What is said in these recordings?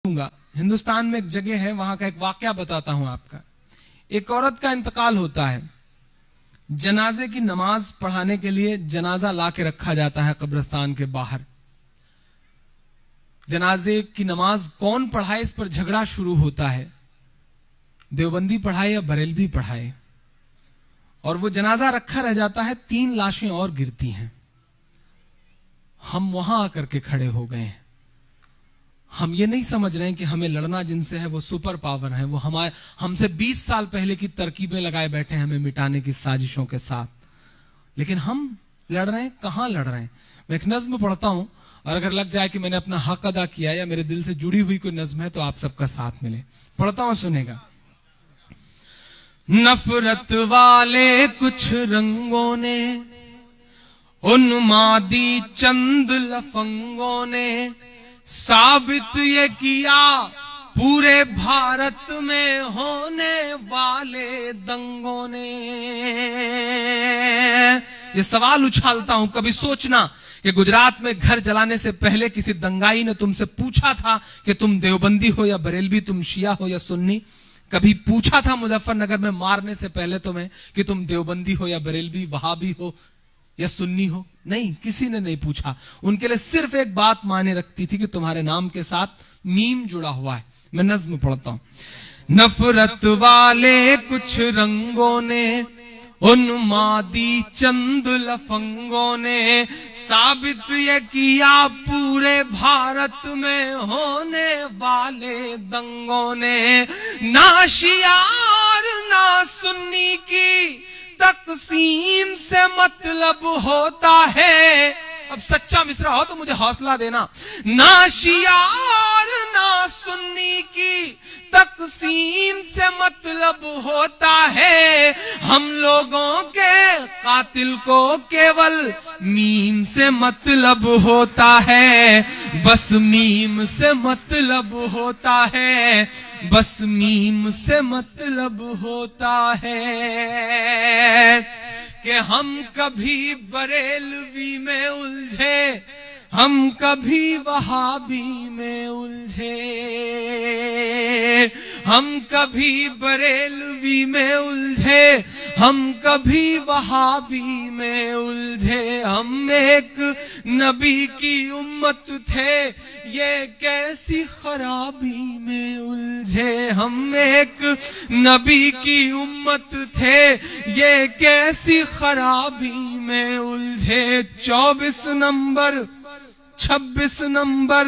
हिंदुस्तान में एक जगह है, वहां का एक वाकया बताता हूं आपका। एक औरत का इंतकाल होता है, जनाजे की नमाज पढ़ाने के लिए जनाजा ला के रखा जाता है कब्रिस्तान के बाहर। जनाजे की नमाज कौन पढ़ाए, इस पर झगड़ा शुरू होता है, देवबंदी पढ़ाए या बरेलवी पढ़ाए। और वो जनाजा रखा रह जाता है, 3 लाशें और गिरती हैं। हम वहां आकर के खड़े हो गए हैं। हम ये नहीं समझ रहे हैं कि हमें लड़ना जिनसे है वो सुपर पावर है, वो हमसे 20 साल पहले की तरकीबें लगाए बैठे हैं हमें मिटाने की साजिशों के साथ। लेकिन हम लड़ रहे हैं, कहां लड़ रहे हैं। मैं एक नज्म पढ़ता हूं, और अगर लग जाए कि मैंने अपना हक अदा किया या मेरे दिल से जुड़ी हुई कोई नज्म है तो आप सबका साथ मिले। पढ़ता हूं, सुनेगा। नफरत वाले कुछ रंगों ने, उन्मादी चंद लफंगों ने साबित ये किया पूरे भारत में होने वाले दंगों ने। ये सवाल उछालता हूं, कभी सोचना कि गुजरात में घर जलाने से पहले किसी दंगाई ने तुमसे पूछा था कि तुम देवबंदी हो या बरेलवी, तुम शिया हो या सुन्नी? कभी पूछा था मुजफ्फरनगर में मारने से पहले तुम्हें कि तुम देवबंदी हो या बरेलवी, वहाबी हो या सुन्नी हो? नहीं, किसी ने नहीं पूछा। उनके लिए सिर्फ एक बात मायने रखती थी कि तुम्हारे नाम के साथ मीम जुड़ा हुआ है। मैं नज्म पढ़ता हूं। नफरत वाले कुछ रंगों ने, उन्मादी चंद लफंगों ने साबित ये किया पूरे भारत में होने वाले दंगों ने। ना शिया और ना सुन्नी की तकसीम से मतलब होता है। अब सच्चा मिसरा हो तो मुझे हौसला देना। ना शिया और ना सुन्नी की तकसीम से मतलब होता है। हम लोगों के कातिल को केवल मीम से मतलब होता है। बस मीम से मतलब होता है, बस मीम से मतलब होता है। कि हम कभी बरेलवी में उलझे, हम कभी वहाबी में उलझे, हम कभी बरेलवी में उलझे, हम कभी वहाबी में उलझे। हम एक नबी की उम्मत थे, ये कैसी खराबी में उलझे। हम एक नबी की उम्मत थे, ये कैसी खराबी में उलझे। 24 नंबर 26 नंबर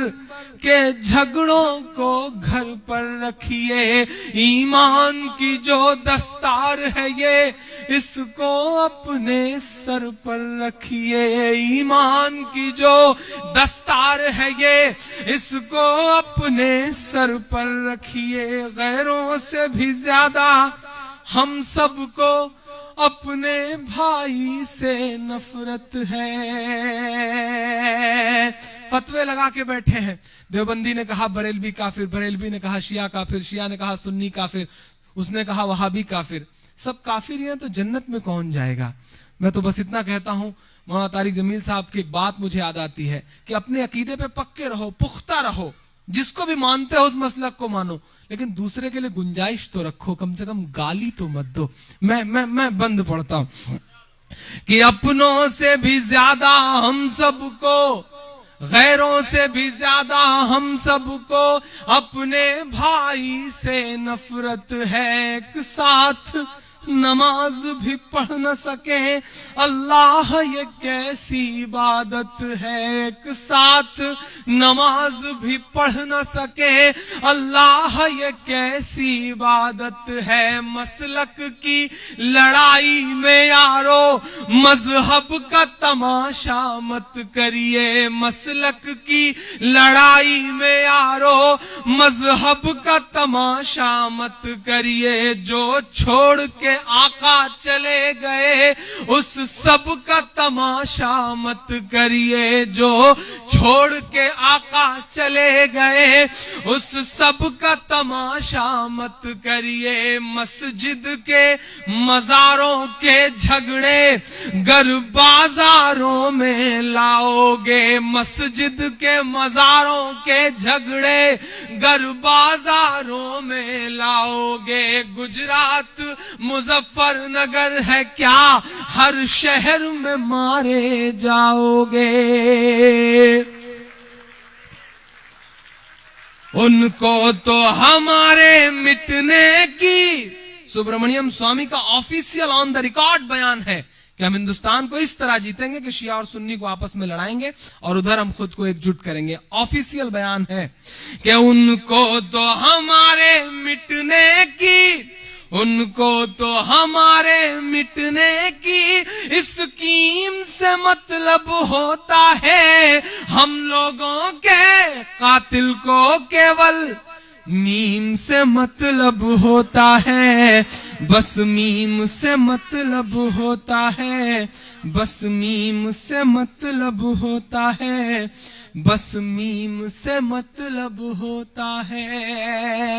के झगड़ों को घर पर रखिए। ईमान की जो दस्तार है ये, इसको अपने सर पर रखिए। ईमान की जो दस्तार है ये, इसको अपने सर पर रखिए। गैरों से भी ज्यादा हम सबको अपने भाई से नफरत है। फतवे लगा के बैठे हैं। देवबंदी ने कहा बरेलवी काफिर, बरेलवी ने कहा शिया काफिर, शिया ने कहा सुन्नी काफिर, उसने कहा वहाबी काफिर। सब काफिर हैं तो जन्नत में कौन जाएगा। मैं तो बस इतना कहता हूं, मौलाना तारिक जमील साहब की एक बात मुझे याद आती है कि अपने अकीदे पे पक्के रहो, पुख्ता रहो। जिसको भी मानते हो उस मसलक को मानो, लेकिन दूसरे के लिए गुंजाइश तो रखो, कम से कम गाली तो मत दो। मैं बंद पढ़ता हूं कि अपनों से भी ज्यादा हम सबको, गैरों से भी ज्यादा हम सबको अपने भाई से नफरत है। एक साथ नमाज भी पढ़ न सके, अल्लाह ये कैसी इबादत है। एक साथ नमाज भी पढ़ न सके, अल्लाह ये कैसी इबादत है। मसलक की लड़ाई में यारो मजहब का तमाशा मत करिए। मसलक की लड़ाई में यारो मजहब का तमाशा मत करिए। जो छोड़ के आका चले गए उस सब का तमाशा मत करिए। जो छोड़ के आका चले गए उस सब का तमाशा मत करिए। मस्जिद के मजारों के झगड़े गर बाजारों में लाओगे। मस्जिद के मजारों के झगड़े गर बाजारों में लाओगे, गुजरात मुजफ्फरनगर है क्या, हर शहर में मारे जाओगे। उनको तो हमारे मिटने की, सुब्रमण्यम स्वामी का ऑफिशियल ऑन द रिकॉर्ड बयान है कि हम हिंदुस्तान को इस तरह जीतेंगे कि शिया और सुन्नी को आपस में लड़ाएंगे और उधर हम खुद को एकजुट करेंगे। ऑफिशियल बयान है कि उनको तो हमारे मिटने की, उनको तो हमारे मिटने की स्कीम से मतलब होता है, हम लोगों के कातिल को केवल मीम से मतलब होता है, बस मीम से मतलब होता है, बस मीम से मतलब होता है, बस मीम से मतलब होता है।